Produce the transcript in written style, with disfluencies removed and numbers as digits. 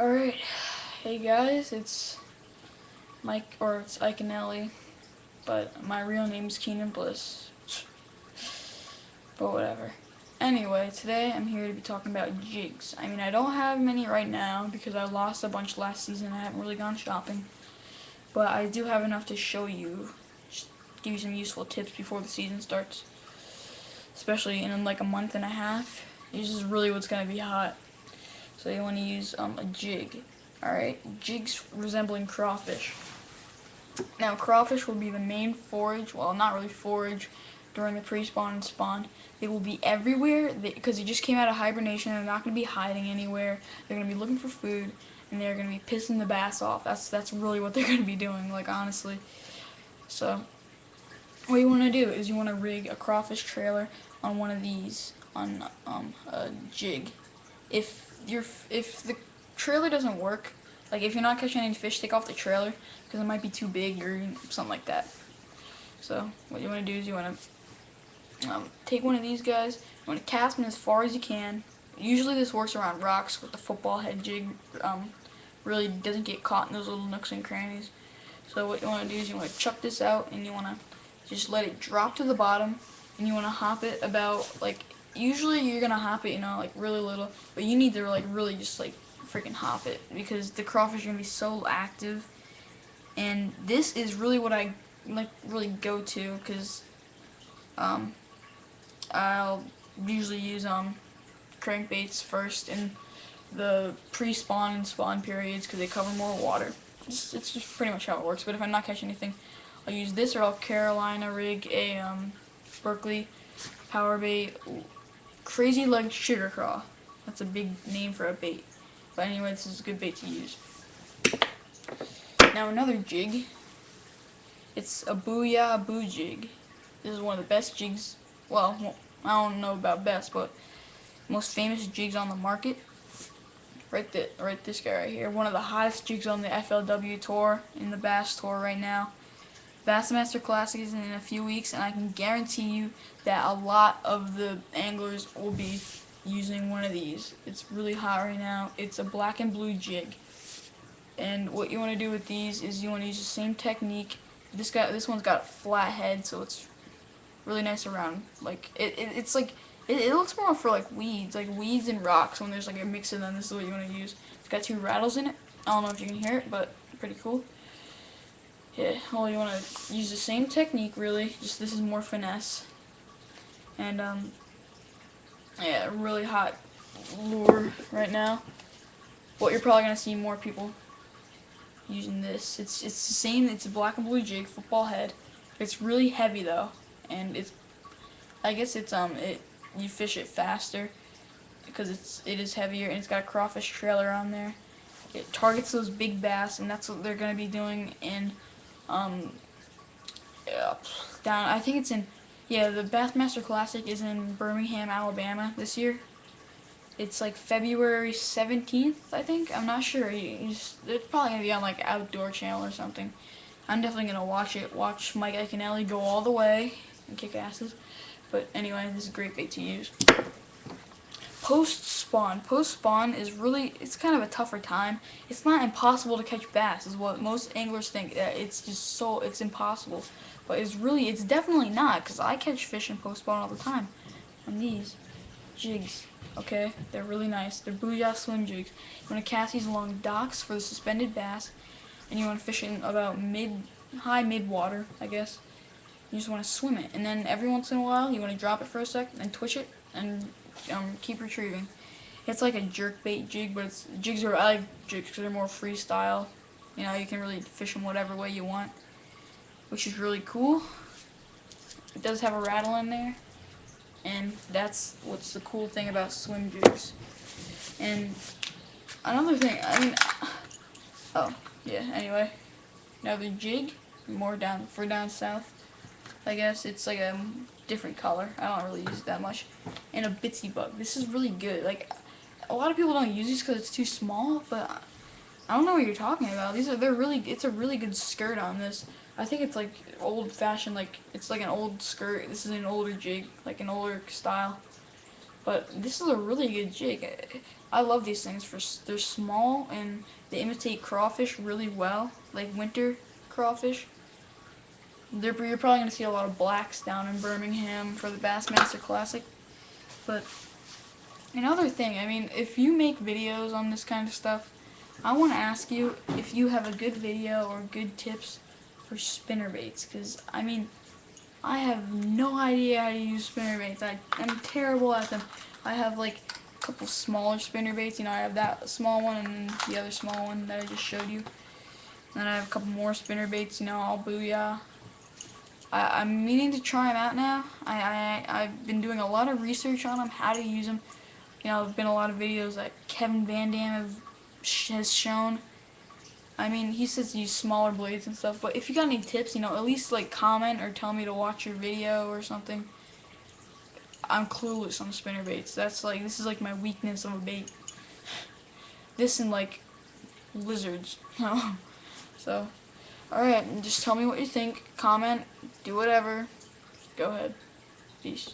Alright, hey guys, it's Mike, or it's Ike and Ellie, but my real name's Keenan Bliss. But whatever. Anyway, today I'm here to be talking about jigs. I mean, I don't have many right now because I lost a bunch last season. I haven't really gone shopping. But I do have enough to show you, just give you some useful tips before the season starts. Especially in like a month and a half. This is really what's going to be hot. So you want to use a jig. Alright, jigs resembling crawfish. Now crawfish will be the main forage, well not really forage, during the pre-spawn and spawn. They will be everywhere because they just came out of hibernation. They're not going to be hiding anywhere. They're going to be looking for food and they're going to be pissing the bass off. That's really what they're going to be doing, like honestly. So what you want to do is you want to rig a crawfish trailer on one of these on a jig. If the trailer doesn't work, like if you're not catching any fish, take off the trailer because it might be too big or something like that. So what you want to do is you want to take one of these guys. You want to cast them as far as you can. Usually this works around rocks with the football head jig. Really doesn't get caught in those little nooks and crannies. So what you want to do is you want to chuck this out and you want to just let it drop to the bottom and you want to hop it about, like, usually you're going to hop it, like really little, but you need to like really just like freaking hop it because the crawfish are going to be so active. And this is really what I like really go to because I'll usually use crankbaits first in the pre-spawn and spawn periods because they cover more water. It's just pretty much how it works. But if I'm not catching anything, I'll use this or I'll Carolina rig a Berkeley power bait, crazy leg sugar craw. That's a big name for a bait. But anyway, this is a good bait to use. Now another jig. It's a Booyah Boo jig. This is one of the best jigs. Well, I don't know about best, but most famous jigs on the market. Right this guy right here. One of the hottest jigs on the FLW tour, in the Bass Tour right now. Bassmaster Classic is in a few weeks, and I can guarantee you that a lot of the anglers will be using one of these. It's really hot right now. It's a black and blue jig. And what you want to do with these is you want to use the same technique. This one's got a flat head, so it's really nice around. Like it's like it looks more for like weeds and rocks. When there's like a mix of them, this is what you want to use. It's got two rattles in it. I don't know if you can hear it, but pretty cool. Yeah, well, you want to use the same technique really. Just this is more finesse. And yeah, really hot lure right now. What you're probably gonna see more people using this. It's the same. It's a black and blue jig, football head. It's really heavy though, and I guess you fish it faster because it is heavier and it's got a crawfish trailer on there. It targets those big bass, and that's what they're gonna be doing in down. I think it's in the Bassmaster Classic is in Birmingham, Alabama this year. It's like February 17th, I think. I'm not sure. It's probably going to be on like Outdoor Channel or something. I'm definitely going to watch it. Watch Mike, Ike, and Ellie go all the way and kick asses. But anyway, this is a great bait to use. Post-spawn. Post-spawn is really, it's kind of a tougher time. It's not impossible to catch bass, is what most anglers think. It's just it's impossible. But it's definitely not, because I catch fish in post-spawn all the time on these jigs. Okay, they're really nice. They're Booyah swim jigs. You want to cast these along docks for the suspended bass, and you want to fish in about high mid water, I guess. You just want to swim it, and then every once in a while you want to drop it for a sec and twitch it and keep retrieving. It's like a jerk bait jig, but I like jigs because they're more freestyle. You can really fish them whatever way you want, which is really cool. It does have a rattle in there. And that's what's the cool thing about swim jigs. And another thing, anyway, another jig, more down south, I guess. It's like a different color. I don't really use it that much. And a bitsy bug. This is really good. Like, a lot of people don't use these because it's too small, but I don't know what you're talking about. It's a really good skirt on this. I think it's like old fashioned, like it's like an old skirt. This is an older jig, like an older style. But this is a really good jig. I love these things for they're small and they imitate crawfish really well, like winter crawfish. You're probably gonna see a lot of blacks down in Birmingham for the Bassmaster Classic. But another thing, I mean, if you make videos on this kind of stuff, I want to ask you if you have a good video or good tips for spinnerbaits, because I mean, I have no idea how to use spinnerbaits. I'm terrible at them. I have like a couple smaller spinnerbaits. You know, I have that small one and then the other small one that I just showed you. And then I have a couple more spinnerbaits. You know, all booyah. I'm meaning to try them out now. I've been doing a lot of research on them, how to use them. You know, there's been a lot of videos that Kevin Van Dam has shown. I mean, he says use smaller blades and stuff, but if you got any tips, you know, at least like comment or tell me to watch your video or something. I'm clueless on spinnerbaits. This is like my weakness of a bait. This and like lizards. So, alright, just tell me what you think, comment, do whatever. Go ahead. Peace.